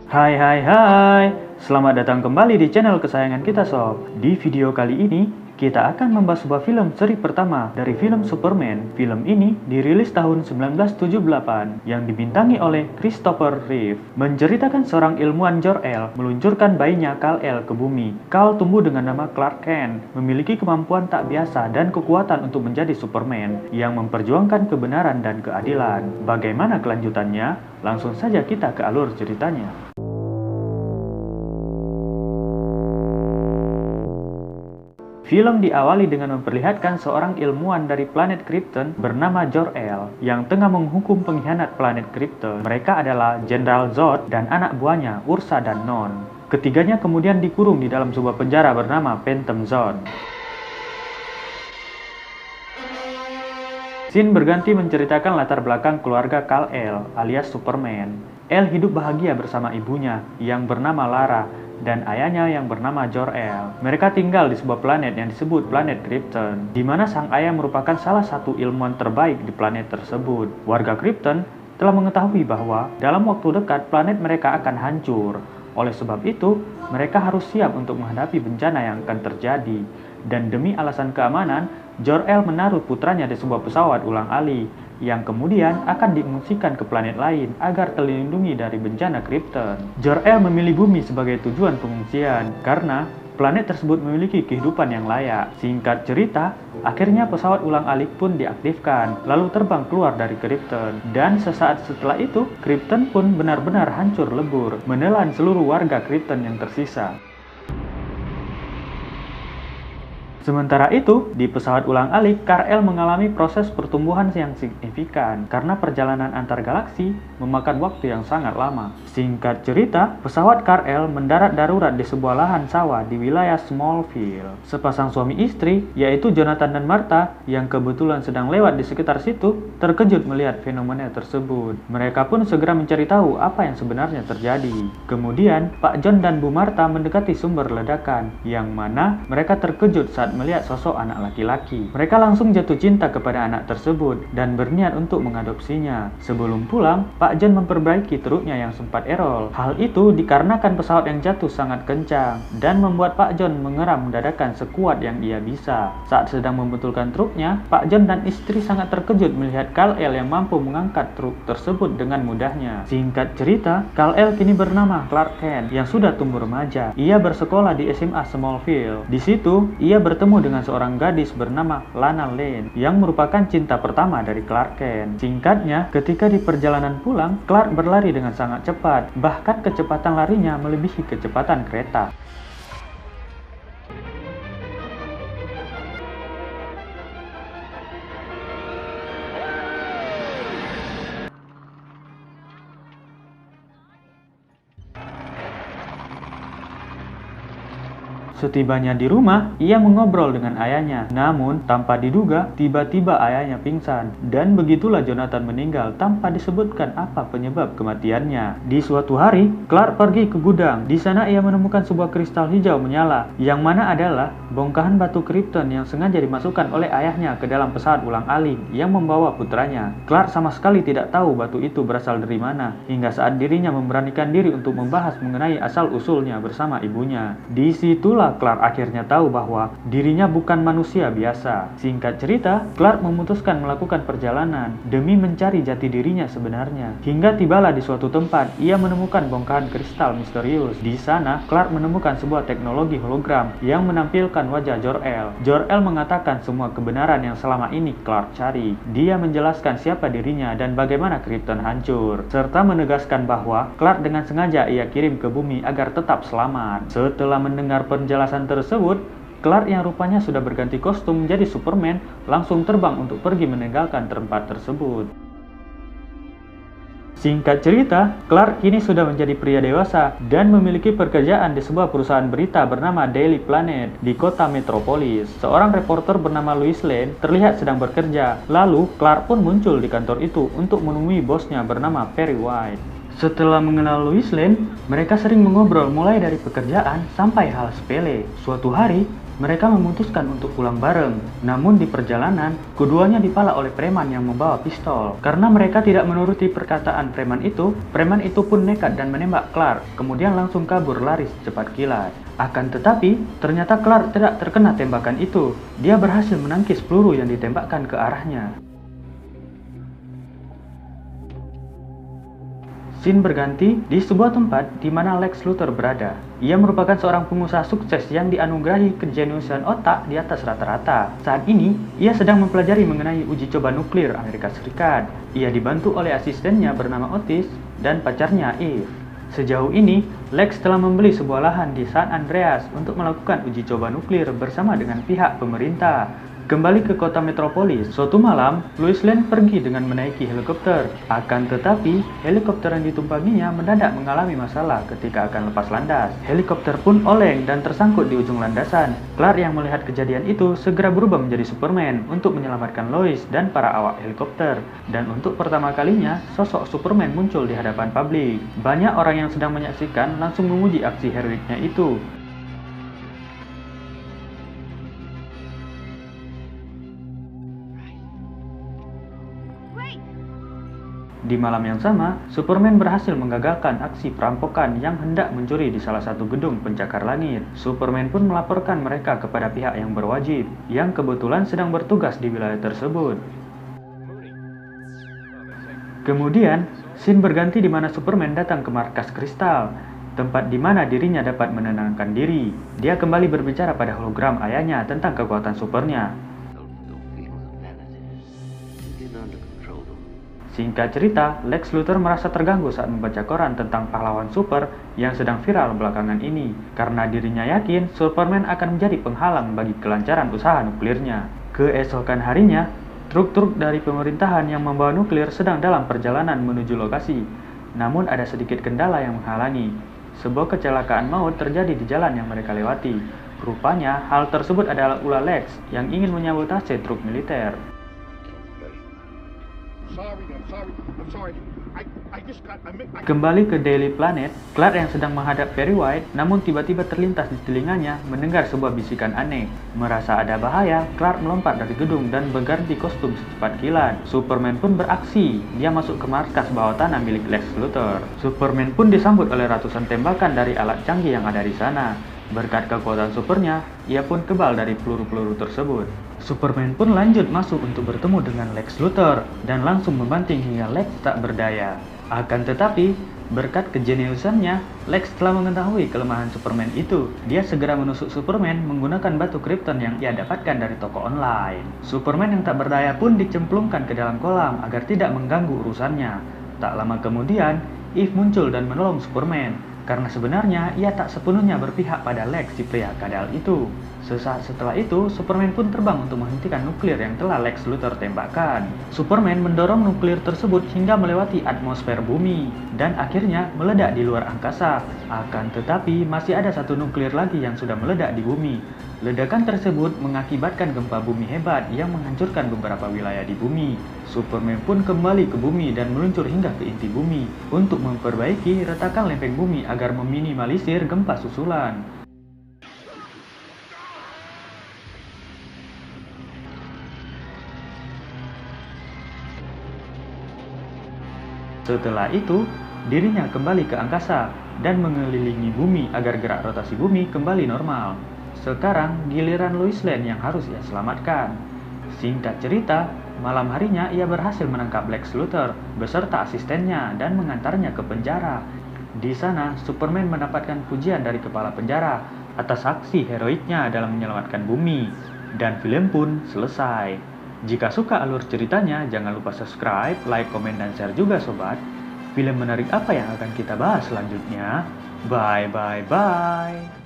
Hai, selamat datang kembali di channel kesayangan kita sob. Di video kali ini, kita akan membahas sebuah film seri pertama dari film Superman. Film ini dirilis tahun 1978 yang dibintangi oleh Christopher Reeve. Menceritakan seorang ilmuwan Jor-El meluncurkan bayinya Kal-El ke bumi. Kal tumbuh dengan nama Clark Kent, memiliki kemampuan tak biasa dan kekuatan untuk menjadi Superman yang memperjuangkan kebenaran dan keadilan. Bagaimana kelanjutannya? Langsung saja kita ke alur ceritanya. Film diawali dengan memperlihatkan seorang ilmuwan dari planet Krypton bernama Jor-El yang tengah menghukum pengkhianat planet Krypton. Mereka adalah Jenderal Zod dan anak buahnya Ursa dan Non. Ketiganya kemudian dikurung di dalam sebuah penjara bernama Phantom Zone. Scene berganti menceritakan latar belakang keluarga Kal-El alias Superman. El hidup bahagia bersama ibunya yang bernama Lara dan ayahnya yang bernama Jor-El. Mereka tinggal di sebuah planet yang disebut planet Krypton, di mana sang ayah merupakan salah satu ilmuwan terbaik di planet tersebut. Warga Krypton telah mengetahui bahwa dalam waktu dekat planet mereka akan hancur. Oleh sebab itu, mereka harus siap untuk menghadapi bencana yang akan terjadi. Dan demi alasan keamanan, Jor-El menaruh putranya di sebuah pesawat ulang-alik yang kemudian akan diungsikan ke planet lain agar terlindungi dari bencana Krypton. Jor-El memilih bumi sebagai tujuan pengungsian karena planet tersebut memiliki kehidupan yang layak. Singkat cerita, akhirnya pesawat ulang-alik pun diaktifkan, lalu terbang keluar dari Krypton. Dan sesaat setelah itu, Krypton pun benar-benar hancur lebur, menelan seluruh warga Krypton yang tersisa. Sementara itu, di pesawat ulang-alik, Kal-El mengalami proses pertumbuhan yang signifikan karena perjalanan antar galaksi memakan waktu yang sangat lama. Singkat cerita, pesawat Kal-El mendarat darurat di sebuah lahan sawah di wilayah Smallville. Sepasang suami istri, yaitu Jonathan dan Martha, yang kebetulan sedang lewat di sekitar situ, terkejut melihat fenomena tersebut. Mereka pun segera mencari tahu apa yang sebenarnya terjadi. Kemudian, Pak John dan Bu Martha mendekati sumber ledakan, yang mana mereka terkejut saat melihat sosok anak laki-laki. Mereka langsung jatuh cinta kepada anak tersebut dan berniat untuk mengadopsinya. Sebelum pulang, Pak John memperbaiki truknya yang sempat error. Hal itu dikarenakan pesawat yang jatuh sangat kencang dan membuat Pak John mengeram mendadak sekuat yang ia bisa. Saat sedang membetulkan truknya, Pak John dan istri sangat terkejut melihat Kal-El yang mampu mengangkat truk tersebut dengan mudahnya. Singkat cerita, Kal-El kini bernama Clark Kent yang sudah tumbuh remaja. Ia bersekolah di SMA Smallville. Di situ, ia bertemu dengan seorang gadis bernama Lana Lane yang merupakan cinta pertama dari Clark Kent. Singkatnya, ketika di perjalanan pulang, Clark berlari dengan sangat cepat, bahkan kecepatan larinya melebihi kecepatan kereta. Setibanya di rumah, ia mengobrol dengan ayahnya. Namun, tanpa diduga, tiba-tiba ayahnya pingsan. Dan begitulah Jonathan meninggal tanpa disebutkan apa penyebab kematiannya. Di suatu hari, Clark pergi ke gudang. Di sana ia menemukan sebuah kristal hijau menyala, yang mana adalah bongkahan batu Krypton yang sengaja dimasukkan oleh ayahnya ke dalam pesawat ulang-alik yang membawa putranya. Clark sama sekali tidak tahu batu itu berasal dari mana, hingga saat dirinya memberanikan diri untuk membahas mengenai asal-usulnya bersama ibunya. Disitulah Clark akhirnya tahu bahwa dirinya bukan manusia biasa. Singkat cerita, Clark memutuskan melakukan perjalanan demi mencari jati dirinya sebenarnya. Hingga tibalah di suatu tempat, ia menemukan bongkahan kristal misterius. Di sana, Clark menemukan sebuah teknologi hologram yang menampilkan wajah Jor-El. Jor-El mengatakan semua kebenaran yang selama ini Clark cari. Dia menjelaskan siapa dirinya dan bagaimana Krypton hancur, serta menegaskan bahwa Clark dengan sengaja ia kirim ke bumi agar tetap selamat. Setelah mendengar penjelasan tersebut, Clark yang rupanya sudah berganti kostum menjadi Superman langsung terbang untuk pergi meninggalkan tempat tersebut. Singkat cerita, Clark kini sudah menjadi pria dewasa dan memiliki pekerjaan di sebuah perusahaan berita bernama Daily Planet di kota metropolis. Seorang reporter bernama Lois Lane terlihat sedang bekerja. Lalu, Clark pun muncul di kantor itu untuk menemui bosnya bernama Perry White. Setelah mengenal Lois Lane, mereka sering mengobrol mulai dari pekerjaan sampai hal sepele. Suatu hari, mereka memutuskan untuk pulang bareng. Namun di perjalanan, keduanya dipala oleh preman yang membawa pistol. Karena mereka tidak menuruti perkataan preman itu pun nekat dan menembak Clark, kemudian langsung kabur lari secepat kilat. Akan tetapi, ternyata Clark tidak terkena tembakan itu. Dia berhasil menangkis peluru yang ditembakkan ke arahnya. Scene berganti di sebuah tempat di mana Lex Luthor berada. Ia merupakan seorang pengusaha sukses yang dianugerahi kejeniusan otak di atas rata-rata. Saat ini, ia sedang mempelajari mengenai uji coba nuklir Amerika Serikat. Ia dibantu oleh asistennya bernama Otis dan pacarnya Eve. Sejauh ini, Lex telah membeli sebuah lahan di San Andreas untuk melakukan uji coba nuklir bersama dengan pihak pemerintah. Kembali ke kota metropolis, suatu malam, Lois Lane pergi dengan menaiki helikopter. Akan tetapi, helikopter yang ditumpanginya mendadak mengalami masalah ketika akan lepas landas. Helikopter pun oleng dan tersangkut di ujung landasan. Clark yang melihat kejadian itu segera berubah menjadi Superman untuk menyelamatkan Lois dan para awak helikopter. Dan untuk pertama kalinya, sosok Superman muncul di hadapan publik. Banyak orang yang sedang menyaksikan langsung memuji aksi heroiknya itu. Di malam yang sama, Superman berhasil menggagalkan aksi perampokan yang hendak mencuri di salah satu gedung pencakar langit. Superman pun melaporkan mereka kepada pihak yang berwajib, yang kebetulan sedang bertugas di wilayah tersebut. Kemudian, scene berganti di mana Superman datang ke markas kristal, tempat di mana dirinya dapat menenangkan diri. Dia kembali berbicara pada hologram ayahnya tentang kekuatan supernya. Singkat cerita, Lex Luthor merasa terganggu saat membaca koran tentang pahlawan super yang sedang viral belakangan ini, karena dirinya yakin Superman akan menjadi penghalang bagi kelancaran usaha nuklirnya. Keesokan harinya, truk-truk dari pemerintahan yang membawa nuklir sedang dalam perjalanan menuju lokasi. Namun ada sedikit kendala yang menghalangi. Sebuah kecelakaan maut terjadi di jalan yang mereka lewati. Rupanya, hal tersebut adalah ulah Lex yang ingin menyabotase truk militer. Kembali ke Daily Planet, Clark yang sedang menghadap Perry White, namun tiba-tiba terlintas di telinganya mendengar sebuah bisikan aneh. Merasa ada bahaya, Clark melompat dari gedung dan berganti kostum secepat kilat. Superman pun beraksi, dia masuk ke markas bawah tanah milik Lex Luthor. Superman pun disambut oleh ratusan tembakan dari alat canggih yang ada di sana. Berkat kekuatan supernya, ia pun kebal dari peluru-peluru tersebut. Superman pun lanjut masuk untuk bertemu dengan Lex Luthor dan langsung membanting hingga Lex tak berdaya. Akan tetapi, berkat kejeniusannya, Lex telah mengetahui kelemahan Superman itu. Dia segera menusuk Superman menggunakan batu Krypton yang ia dapatkan dari toko online. Superman yang tak berdaya pun dicemplungkan ke dalam kolam agar tidak mengganggu urusannya. Tak lama kemudian, Eve muncul dan menolong Superman. Karena sebenarnya ia tak sepenuhnya berpihak pada Lex si pria kadal itu. Sesaat setelah itu, Superman pun terbang untuk menghentikan nuklir yang telah Lex Luthor tembakkan. Superman mendorong nuklir tersebut hingga melewati atmosfer bumi, dan akhirnya meledak di luar angkasa. Akan tetapi, masih ada satu nuklir lagi yang sudah meledak di bumi. Ledakan tersebut mengakibatkan gempa bumi hebat yang menghancurkan beberapa wilayah di bumi. Superman pun kembali ke bumi dan meluncur hingga ke inti bumi untuk memperbaiki retakan lempeng bumi agar meminimalisir gempa susulan. Setelah itu, dirinya kembali ke angkasa dan mengelilingi bumi agar gerak rotasi bumi kembali normal. Sekarang giliran Lois Lane yang harus ia selamatkan. Singkat cerita, malam harinya ia berhasil menangkap Lex Luthor beserta asistennya dan mengantarnya ke penjara. Di sana, Superman mendapatkan pujian dari kepala penjara atas aksi heroiknya dalam menyelamatkan bumi. Dan film pun selesai. Jika suka alur ceritanya, jangan lupa subscribe, like, komen, dan share juga sobat. Film menarik apa yang akan kita bahas selanjutnya? Bye bye bye.